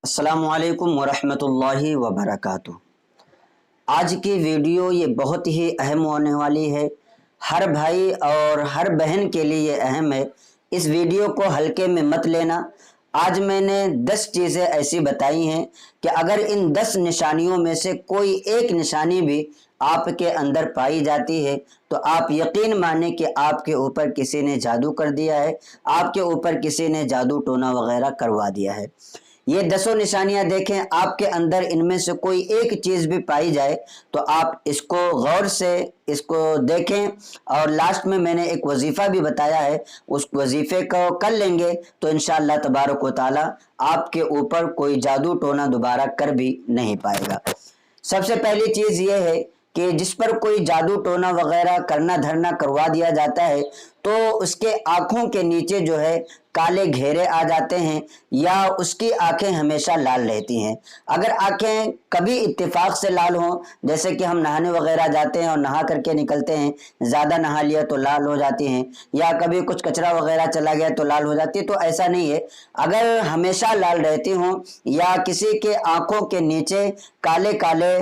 अस्सलामु अलैकुम वरहमतुल्लाहि वबरकातुह। आज की वीडियो ये बहुत ही अहम होने वाली है। हर भाई और हर बहन के लिए ये अहम है। इस वीडियो को हल्के में मत लेना। आज मैंने 10 चीज़ें ऐसी बताई हैं कि अगर इन 10 निशानियों में से कोई एक निशानी भी आपके अंदर पाई जाती है तो आप यकीन माने कि आपके ऊपर किसी ने जादू कर दिया है, आपके ऊपर किसी ने जादू टोना वगैरह करवा दिया है। ये 10 निशानियां देखें, आपके अंदर इनमें से कोई एक चीज भी पाई जाए तो आप इसको गौर से इसको देखें। और लास्ट में मैंने एक वजीफा भी बताया है, उस वजीफे को कर लेंगे तो इंशाअल्लाह तबारक व तआला आपके ऊपर कोई जादू टोना दोबारा कर भी नहीं पाएगा। सबसे पहली चीज ये है कि जिस पर कोई जादू टोना वगैरह करना धरना करवा दिया जाता है तो उसके आंखों के नीचे जो है काले घेरे आ जाते हैं या उसकी आंखें हमेशा लाल रहती हैं। अगर आंखें कभी इत्तेफाक से लाल हों, जैसे कि हम नहाने वगैरह जाते हैं और नहा करके निकलते हैं, ज़्यादा नहा लिया तो लाल हो जाती हैं, या कभी कुछ कचरा वगैरह चला गया तो लाल हो जाती है, तो ऐसा नहीं है। अगर हमेशा लाल रहती हों या किसी के आंखों के नीचे काले काले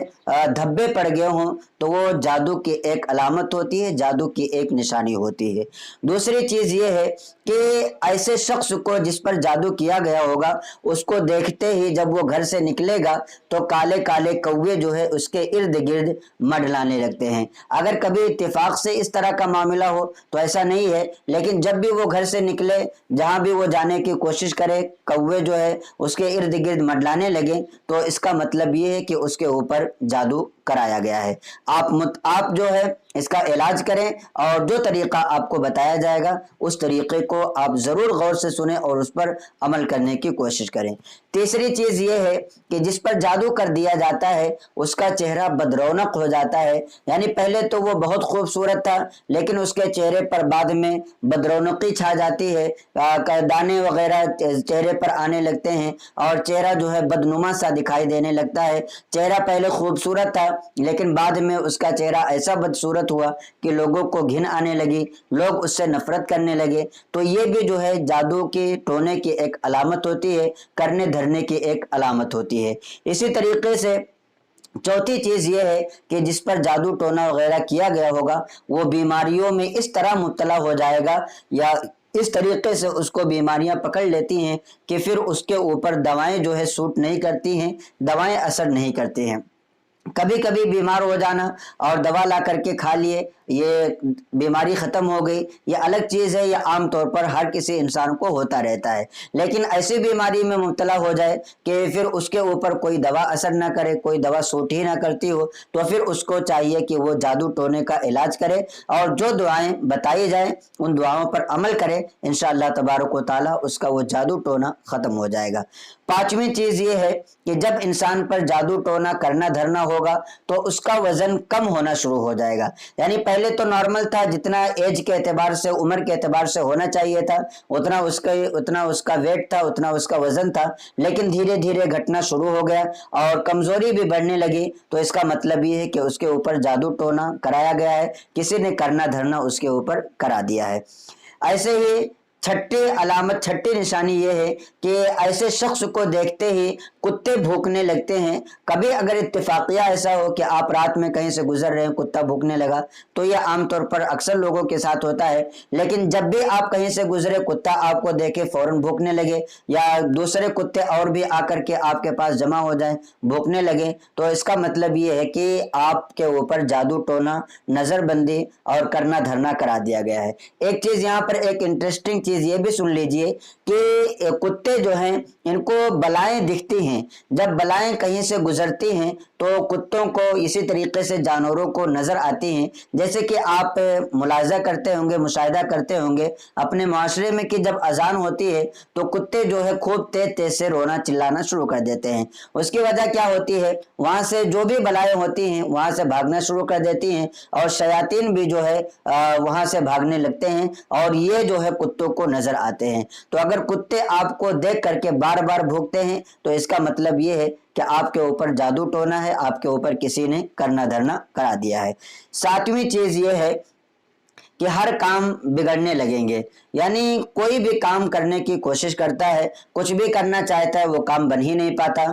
धब्बे पड़ गए हों तो वो जादू की एक अलामत होती है, जादू की एक निशानी होती है। दूसरी चीज ये है कि ऐसे शख्स को जिस पर जादू किया गया होगा उसको देखते ही जब वो घर से निकलेगा तो काले काले कौवे जो है उसके इर्द गिर्द मंडलाने लगते हैं। अगर कभी इत्तेफाक से इस तरह का मामला हो तो ऐसा नहीं है, लेकिन जब भी वो घर से निकले, जहां भी वो जाने की कोशिश करे, कौवे जो है उसके इर्द गिर्द मंडलाने लगे तो इसका मतलब ये है कि उसके ऊपर जादू कराया गया है। आप जो है इसका इलाज करें और जो तरीका आपको बताया जाएगा उस तरीके को आप जरूर गौर से सुने और उस पर अमल करने की कोशिश करें। तीसरी चीज ये है कि जिस पर जादू कर दिया जाता है उसका चेहरा बदरौनक हो जाता है, यानी पहले तो वो बहुत खूबसूरत था लेकिन उसके चेहरे पर बाद में बदरौनकी छा जाती है, दाने वगैरह चेहरे पर आने लगते हैं और चेहरा जो है बदनुमा सा दिखाई देने लगता है। चेहरा पहले खूबसूरत था लेकिन बाद में उसका चेहरा ऐसा बदसूरत हुआ कि लोगों को घिन आने लगी, लोग उससे नफरत करने लगे। तो ये भी जो है जादू के टोने की एक अलामत होती है, करने धरने की एक अलामत होती है। इसी तरीके से चौथी चीज ये है कि जिस पर जादू टोना वगैरह किया गया होगा वो बीमारियों में इस तरह मुब्तला हो जाएगा या इस तरीके से उसको बीमारियां पकड़ लेती हैं कि फिर उसके ऊपर दवाएं जो है सूट नहीं करती हैं, दवाएं असर नहीं करती हैं। कभी कभी बीमार हो जाना और दवा ला करके खा लिए, ये बीमारी खत्म हो गई, ये अलग चीज है, ये आम तौर पर हर किसी इंसान को होता रहता है। लेकिन ऐसी बीमारी में मुब्तला हो जाए कि फिर उसके ऊपर कोई दवा असर ना करे, कोई दवा सूट ही ना करती हो, तो फिर उसको चाहिए कि वो जादू टोने का इलाज करे और जो दुआएं बताई जाए उन दुआओं पर अमल करे। इंशाअल्लाह तबारक व तआला उसका वो जादू टोना खत्म हो जाएगा। पांचवी चीज ये है कि जब इंसान पर जादू टोना करना धरना होगा तो उसका वजन कम होना शुरू हो जाएगा। यानी पहले तो नॉर्मल था, जितना एज के एतबार से, उम्र के एतबार से होना चाहिए था उतना उसका वेट था, उतना उसका वजन था, लेकिन धीरे धीरे घटना शुरू हो गया और कमजोरी भी बढ़ने लगी। तो इसका मतलब ये है कि उसके ऊपर जादू टोना कराया गया है, किसी ने करना धरना उसके ऊपर करा दिया है। ऐसे ही छठी निशानी ये है कि ऐसे शख्स को देखते ही कुत्ते भौंकने लगते हैं। कभी अगर इत्तेफाकिया ऐसा हो कि आप रात में कहीं से गुजर रहे हैं, कुत्ता भौंकने लगा, तो यह आमतौर पर अक्सर लोगों के साथ होता है। लेकिन जब भी आप कहीं से गुजरे, कुत्ता आपको देखे फौरन भौंकने लगे या दूसरे कुत्ते और भी आकर के आपके पास जमा हो जाए, भौंकने लगे, तो इसका मतलब ये है कि आपके ऊपर जादू टोना, नजरबंदी और करना धरना करा दिया गया है। एक चीज यहाँ पर एक इंटरेस्टिंग चीज ये भी सुन लीजिए कि कुत्ते जो हैं इनको बलाएं दिखती हैं। जब बलाएं कहीं से गुजरती हैं तो कुत्तों को इसी तरीके से जानवरों को नजर आती हैं। जैसे कि आप मुलाजा करते होंगे, मुशाहिदा करते होंगे अपने माशरे में कि जब अजान होती है तो कुत्ते जो है खूब तेज तेज से रोना चिल्लाना शुरू कर देते हैं। उसकी वजह क्या होती है, वहां से जो भी बलाएं होती हैं वहां से भागना शुरू कर देती हैं और शयातीन भी जो है वहां से भागने लगते हैं और ये जो है कुत्तों को नजर आते हैं। तो अगर कुत्ते आपको देख करके बार बार भौंकते हैं तो इसका मतलब ये है कि आपके ऊपर जादू टोना है, आपके ऊपर किसी ने करना धरना करा दिया है। सातवीं चीज ये है کہ ہر کام بگڑنے لگیں گے. یعنی کوئی بھی کام کرنے کی کوشش کرتا ہے, کچھ بھی کرنا چاہتا ہے, وہ کام بن ہی نہیں پاتا.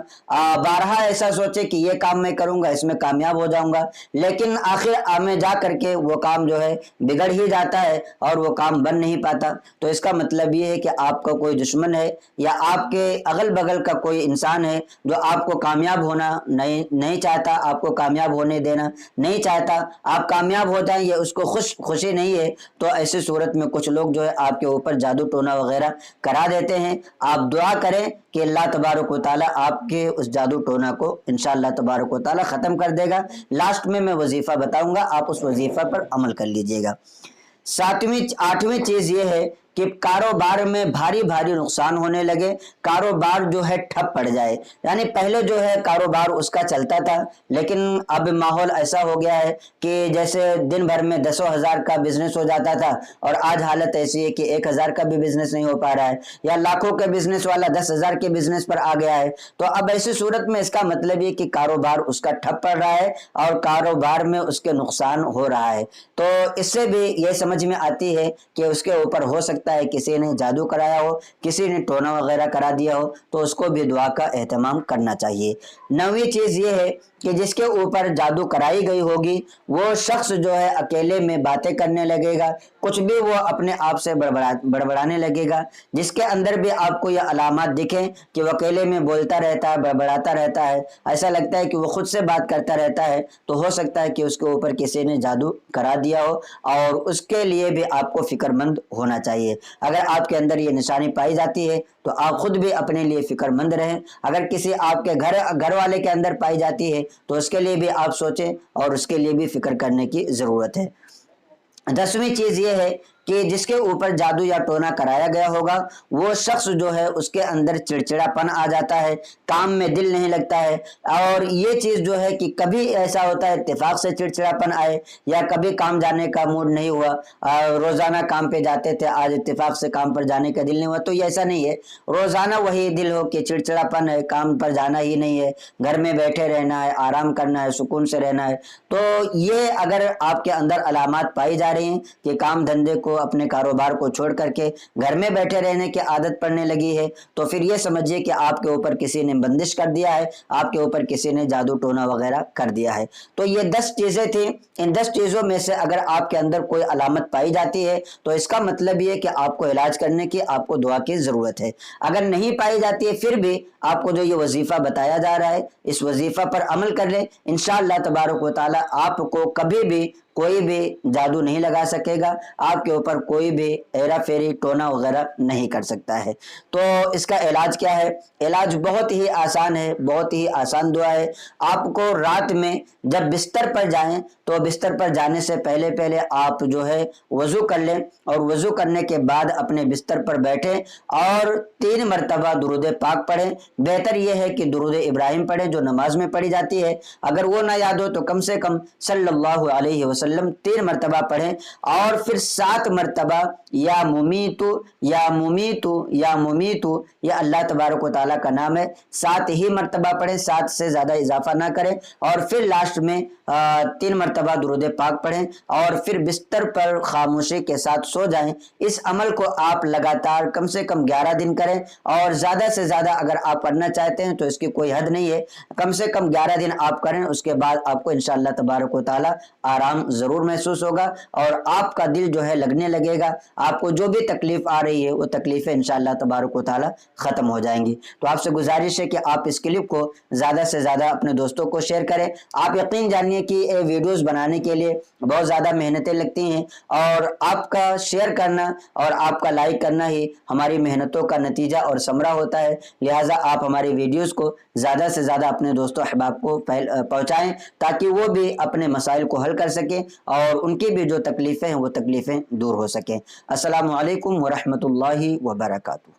بارہا ایسا سوچے کہ یہ کام میں کروں گا, اس میں کامیاب ہو جاؤں گا, لیکن آخر میں جا کر کے وہ کام جو ہے بگڑ ہی جاتا ہے اور وہ کام بن نہیں پاتا. تو اس کا مطلب یہ ہے کہ آپ کا کوئی دشمن ہے یا آپ کے اگل بغل کا کوئی انسان ہے جو آپ کو کامیاب ہونا نہیں چاہتا, آپ کو کامیاب ہونے دینا نہیں چاہتا, آپ کامیاب ہو جائیں یہ اس کو خوشی نہیں ہے. تو ایسی صورت میں کچھ لوگ جو ہے آپ کے اوپر جادو ٹونا وغیرہ کرا دیتے ہیں. آپ دعا کریں کہ اللہ تبارک و تعالیٰ آپ کے اس جادو ٹونا کو انشاءاللہ تبارک و تعالیٰ ختم کر دے گا. لاسٹ میں وظیفہ بتاؤں گا, آپ اس وظیفہ پر عمل کر لیجئے گا. آٹھویں چیز یہ ہے کہ کاروبار میں بھاری نقصان ہونے لگے, کاروبار جو ہے ٹھپ پڑ جائے. یعنی پہلے جو ہے کاروبار اس کا چلتا تھا, لیکن اب ماحول ایسا ہو گیا ہے کہ جیسے دن بھر میں 10,000 کا بزنس ہو جاتا تھا, اور آج حالت ایسی ہے کہ 1,000 کا بھی بزنس نہیں ہو پا رہا ہے, یا لاکھوں کے بزنس والا 10,000 کے بزنس پر آ گیا ہے. تو اب ایسی صورت میں اس کا مطلب یہ کہ کاروبار اس کا ٹھپ پڑ رہا ہے اور کاروبار میں اس کے نقصان ہو رہا ہے. تو اس سے بھی یہ سمجھ میں آتی ہے کہ اس کے اوپر ہو سکتا ہے کسی نے جادو کرایا ہو, کسی نے ٹونا وغیرہ کرا دیا ہو, تو اس کو بھی دعا کا اہتمام کرنا چاہیے. 9ویں چیز یہ ہے کہ جس کے اوپر جادو کرائی گئی ہوگی وہ شخص جو ہے اکیلے میں باتیں کرنے لگے گا, کچھ بھی وہ اپنے آپ سے بڑبڑانے لگے گا. جس کے اندر بھی آپ کو یہ علامات دکھیں کہ وہ اکیلے میں بولتا رہتا ہے, بڑبڑاتا رہتا ہے, ایسا لگتا ہے کہ وہ خود سے بات کرتا رہتا ہے, تو ہو سکتا ہے کہ اس کے اوپر کسی نے جادو کرا دیا ہو, اور اس کے لیے بھی آپ کو فکر مند ہونا چاہیے. اگر آپ کے اندر یہ نشانی پائی جاتی ہے تو آپ خود بھی اپنے لیے فکر مند رہیں. اگر کسی آپ کے گھر والے کے اندر پائی جاتی ہے تو اس کے لیے بھی آپ سوچیں اور اس کے لیے بھی فکر کرنے کی ضرورت ہے. 10ویں چیز یہ ہے کہ جس کے اوپر جادو یا ٹونا کرایا گیا ہوگا وہ شخص جو ہے اس کے اندر چڑچڑا پن آ جاتا ہے, کام میں دل نہیں لگتا ہے. اور یہ چیز جو ہے کہ کبھی ایسا ہوتا ہے اتفاق سے چڑچڑا پن آئے, یا کبھی کام جانے کا موڈ نہیں ہوا, روزانہ کام پہ جاتے تھے, آج اتفاق سے کام پر جانے کا دل نہیں ہوا. تو یہ ایسا نہیں ہے, روزانہ وہی دل ہو کہ چڑچڑا پن ہے, کام پر جانا ہی نہیں ہے, گھر میں بیٹھے رہنا ہے, آرام کرنا ہے, سکون سے رہنا ہے. تو یہ اگر آپ کے اندر علامات پائی جا رہی ہیں کہ کام دھندے کو, اپنے کاروبار کو چھوڑ کر کے گھر میں بیٹھے رہنے کی عادت پڑنے لگی ہے, تو پھر یہ سمجھیے کہ آپ کے اوپر کسی نے بندش کر دیا ہے, آپ کے اوپر کسی نے جادو ٹونا وغیرہ کر دیا ہے. تو یہ 10 چیزیں تھیں. ان 10 چیزوں میں سے اگر آپ کے اندر کوئی علامت پائی جاتی ہے تو اس کا مطلب یہ ہے کہ آپ کو علاج کرنے کی, آپ کو دعا کی ضرورت ہے. اگر نہیں پائی جاتی ہے پھر بھی آپ کو جو یہ وظیفہ بتایا جا رہا ہے اس وظیفہ پر عمل کر لیں, انشاءاللہ تبارک و تعالی آپ کو کبھی بھی کوئی بھی جادو نہیں لگا سکے گا, آپ کے اوپر کوئی بھی ایرا فیری ٹونا وغیرہ نہیں کر سکتا ہے. تو اس کا علاج کیا ہے؟ علاج بہت ہی آسان ہے, بہت ہی آسان دعا ہے. آپ کو رات میں جب بستر پر جائیں تو بستر پر جانے سے پہلے آپ جو ہے وضو کر لیں, اور وضو کرنے کے بعد اپنے بستر پر بیٹھیں اور 3 مرتبہ درود پاک پڑھیں. بہتر یہ ہے کہ درود ابراہیم پڑھیں جو نماز میں پڑھی جاتی ہے. اگر وہ نہ یاد ہو تو کم سے کم صلی اللہ علیہ وسلم 3 مرتبہ پڑھیں, اور پھر 7 مرتبہ یا ممیتو یا ممیتو یا ممیتو, یہ اللہ تبارک و تعالیٰ کا نام ہے, 7 ہی مرتبہ پڑھیں, 7 سے زیادہ اضافہ نہ کریں. اور پھر لاسٹ میں 3 مرتبہ درود پاک پڑھیں, اور پھر بستر پر خاموشی کے ساتھ سو جائیں. اس عمل کو آپ لگاتار کم سے کم 11 دن کریں, اور زیادہ سے زیادہ اگر آپ کرنا چاہتے ہیں تو اس کی کوئی حد نہیں ہے, کم سے کم 11 دن آپ کریں. اس کے بعد آپ کو انشاءاللہ تبارک و تعالی آرام ضرور محسوس ہوگا, اور آپ کا دل جو ہے لگنے لگے گا. آپ کو جو بھی تکلیف آ رہی ہے وہ تکلیفیں انشاءاللہ تبارک و تعالی ختم ہو جائیں گی. تو آپ سے گزارش ہے کہ آپ اس کلپ کو زیادہ سے زیادہ اپنے دوستوں کو شیئر کریں. آپ یقین جانیے کہ یہ ویڈیوز بنانے کے لیے بہت زیادہ محنتیں لگتی ہیں, اور آپ کا شیئر کرنا اور آپ کا لائک کرنا ہی ہماری محنتوں کا نتیجہ اور ثمرہ ہوتا ہے. لہٰذا آپ ہماری ویڈیوز کو زیادہ سے زیادہ اپنے دوستوں احباب کو پہنچائیں تاکہ وہ بھی اپنے مسائل کو حل کر سکیں اور ان کی بھی جو تکلیفیں ہیں وہ تکلیفیں دور ہو سکیں. السلام علیکم ورحمۃ اللہ وبرکاتہ.